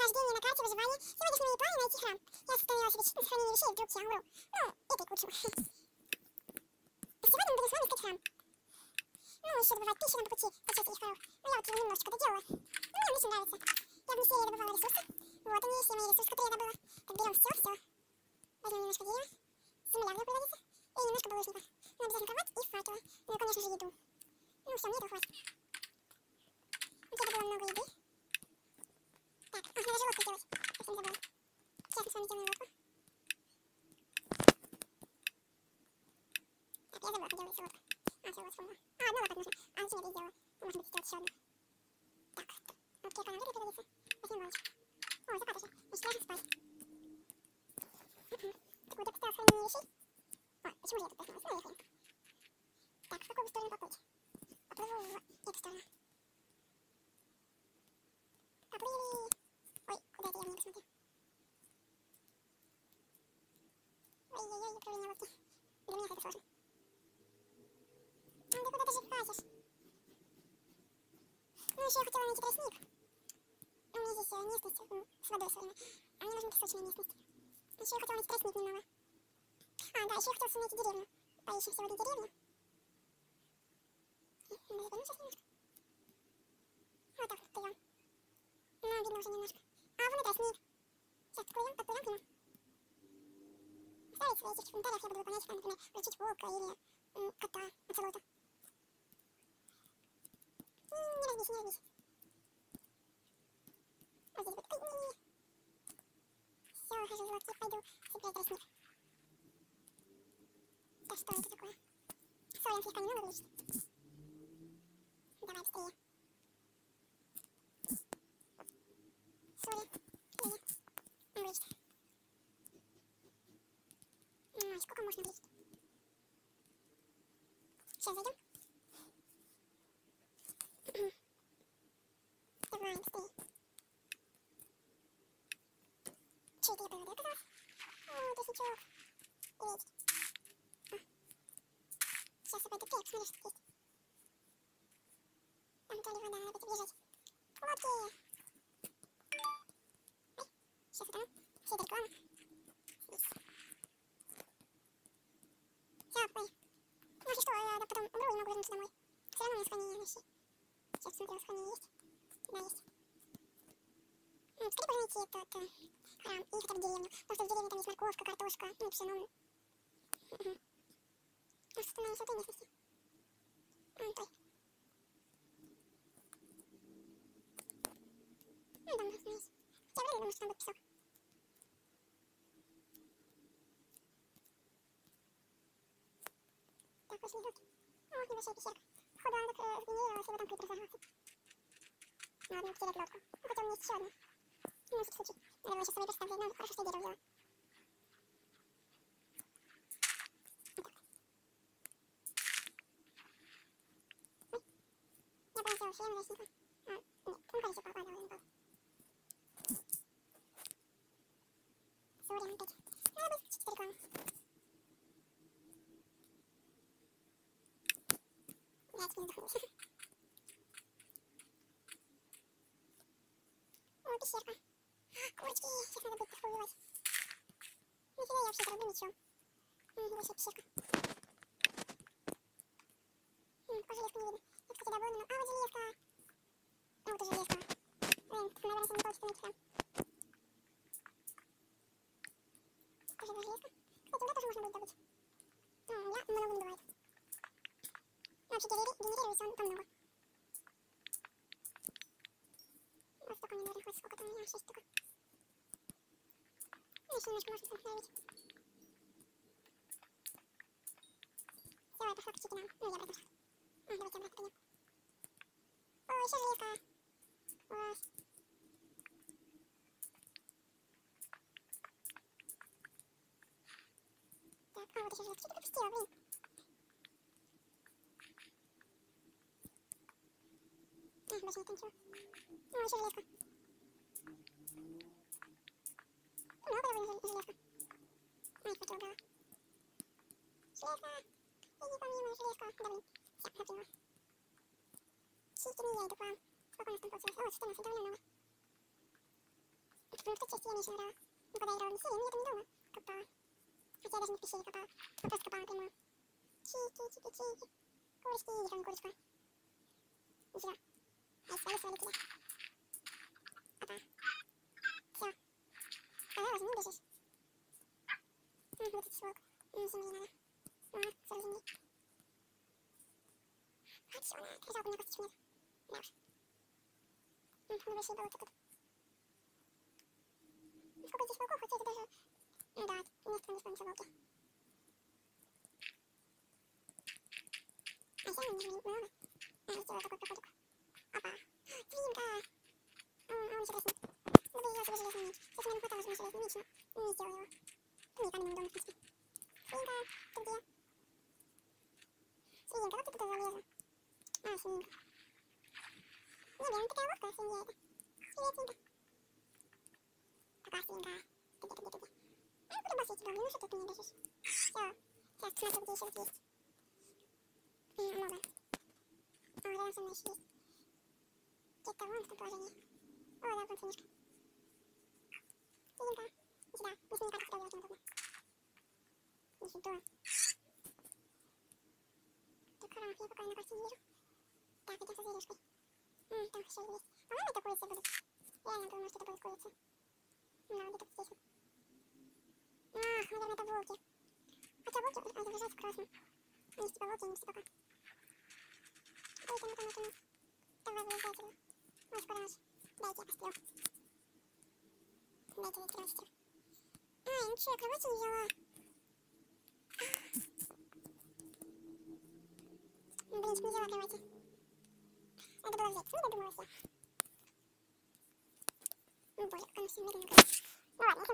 Прохождение на карте выживания. Сегодняшние мои планы найти храм. Я составила себе чит на сохранение вещей, вдруг я умру. Ну, это и к лучшему. Сегодня мы будем с вами искать храм. Ну, еще добывать пищу нам по пути, зачем этих коров. Но я вот его немножечко доделала. Ну, мне он очень нравится. Я в серии добывала ресурсы. Вот они, все мои ресурсы, которые я добыла. Так, берем все. Возьмем немножко дерева. Земля мне пригодится. И немножко булыжника. Ну, обязательно кровать и факелы. Ну, и, конечно же, еду. Ну, все, мне этого хватит. Вот я добыла много еды. Так, надо же лодку сделать. Совсем забыла. Сейчас мы с вами сделаем лодку. Так, я забыла, как делается лодка. А, все, вот вспомнила. А, одну лопату нужно. А, зачем я это сделала? Ну, может быть, сделать еще одну. Так, вот кирка нам вряд ли пригодится. Возьмем баночку. О, закат уже. Значит, ляжем спать. Так, вот я поставила хранение вещей. О, почему же я тут проснулась? Ну, я хрен. Так, в какую бы сторону поплыть? Поплыву в эту сторону. Поплыли. Ой, куда это я в небо смотрю? Ой-ой-ой, управление лодки. Для меня это сложно. Ну, ты куда-то же катишь. Ну, еще я хотела найти тростник. У меня здесь местность с водой все время. А мне нужна песочная местность. Еще я хотела найти тростник немного. А, да, еще я хотела найти деревню. Поищем сегодня деревню. Надо заглянуть сейчас немножко. Вот так вот плывем. Ну, видно уже немножко. А, вон и тростник. Сейчас подплывем к нему. Оставить свои этих комментариях, я буду выполнять, там, например, включить волка или кота, оцелота. Не разбейся, не разбейся. Вот здесь будет. Ой, не-не-не. Все, хожу в лодке, пойду цеплять тростник. Да что это такое? Соли он слегка немного вылечит. Давай быстрее. Соли. Нет. Он вылечит. Ой, сколько можно вылечить? Сейчас зайдем. Давай, быстрее. Че это я под водой оказалась? О, тростничок. Приветик. Сейчас я пойду к посмотрю, что тут есть. Там то ли вода, надо будет бежать. К лодке. Ой, сейчас утону. Все это реклама. Здесь. Все, ой. Ну, если что, я потом умру и не могу вернуться домой. Все равно у меня сохранение вещей. Сейчас посмотрела, сохранение есть. Да, есть. Скорее пойду найти этот храм и хотя бы деревню. Потому что в деревне там есть морковка, картошка, ну, пшено. А что на этой местности? Той. Ну, дом остановись. Хотя вряд ли думаю, что там будет песок. Так, очень легкий. О, небольшая пещерка. Походу, она так сгенерировалась, и в этом крипер взорвался. Надо мне потерять лодку. Ну, хотя у меня есть еще одна. Ну, на всякий случай. Надо было сейчас с собой представить, но хорошо, что я дерево взяла. Я полетела шлем, защитила. А, нет, ну, колесо попадало, не попало. Сорян опять. Надо будет включить рекламу. Я теперь вздохнулась. О, пещерка. Курочки, сейчас надо будет их убивать. Нафига я вообще-то роблю ничего. Большая пещерка. По железку не видно. Это, кстати, да, было, но... А, вот железка. А, вот и железка. Блин, наверное, сегодня не получится найти храм. Тоже была железка. Кстати, вот тоже можно будет добыть. Я много не бывает. Но вообще генерируется он там много. Вот столько мне, наверное, хватит. Сколько там у меня? 6 штук. Ну, еще немножко можно остановить. Все, я пошла к читинам. Ну, я обратно пошла. Давайте обратно пойдем. О, еще железка. Класс. Так, а вот еще железка. Что ты пропустила, блин? Больше нет ничего. О, еще железка. Много довольно железка. Ай, просто убрала. Железка. Я не помню, железка. Да, блин. Все, накинула. Чистими я иду к вам. Сколько у нас там получилось? О, 14, довольно много. потому что часть я меньше набрала. Ну, когда я играла в серии, я там недолго копала. Хотя я даже не в пещере копала, а просто копала напрямую. Чики. Курочки, иди ко мне, курочка. Ничего. Ай, свали тебя. Опа. Все. Сказала же, не бежишь. Вот этот сволк. Земли надо. Вот, сырой земли. Вот что она. Жалко, у меня косточек нет. Да уж. Ну, вообще болото тут. Сколько здесь волков, хотя это даже... Да, место не вспомнится волки. А я не много. А, я сделала такой проходик. Опа. Свинка! Он интересный. Буду ее себе железный меч. Сейчас у меня хватало же на железный меч, но не сделала его. Ну, не каменный удобно, в принципе. Свинка, ты где? Свинка, вот ты туда залезла. А, свинка. Не, блин, такая ловкая свинья это. Привет, свинка. Пока, свинка. Ты где? А куда бас я тебя убью? Ну что ты от меня бежишь? Все. Сейчас посмотрю, где еще вот есть. Много. О, рядом со мной еще есть. Где-то вон в том положении. О, да, вон свинюшка. Свинка. Иди сюда. Мы с ней карту сюда делать неудобно. Иди сюда. Так, хорошо, я пока на карте не вижу. Так, идем со зверюшкой. Там еще есть. По-моему, это курицы будут. Реально думаю, что это будет курица. Ну, где-то здесь. Ах, наверное, это волки. Хотя волки отображаются красным. Они типа волки, они все пока. Ой, там. Давай, вылезай отсюда. Ой, скоро ночь. Дайте, я посплю. Дайте, я посплю. Ай, ну что, я кровати не взяла. Блин, не взяла кровати. Надо было взять. Не додумалась я. Ну, боже, как оно все медленно. Ну ладно, я